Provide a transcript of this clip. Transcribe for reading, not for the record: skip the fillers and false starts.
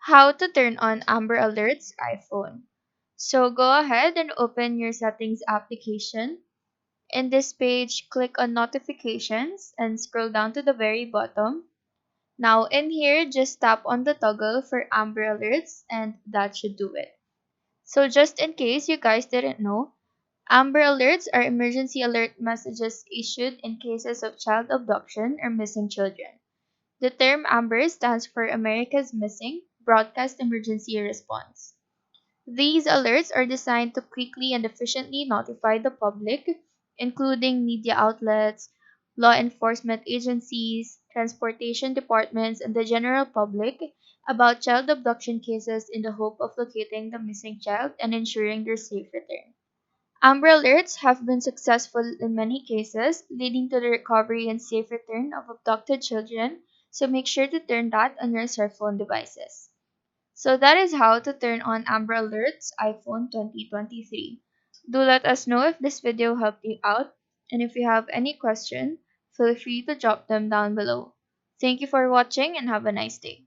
How to turn on Amber Alerts iPhone. So go ahead and open your settings application. In this page, click on notifications and scroll down to the very bottom. Now in here, just tap on the toggle for Amber Alerts and that should do it. So just in case you guys didn't know, Amber Alerts are emergency alert messages issued in cases of child abduction or missing children. The term AMBER stands for America's Missing Broadcast Emergency Response. These alerts are designed to quickly and efficiently notify the public, including media outlets, law enforcement agencies, transportation departments, and the general public, about child abduction cases in the hope of locating the missing child and ensuring their safe return. Amber Alerts have been successful in many cases, leading to the recovery and safe return of abducted children, so make sure to turn that on your cell phone devices. So that is how to turn on Amber Alerts iPhone 2023. Do let us know if this video helped you out, and if you have any question, feel free to drop them down below. Thank you for watching and have a nice day.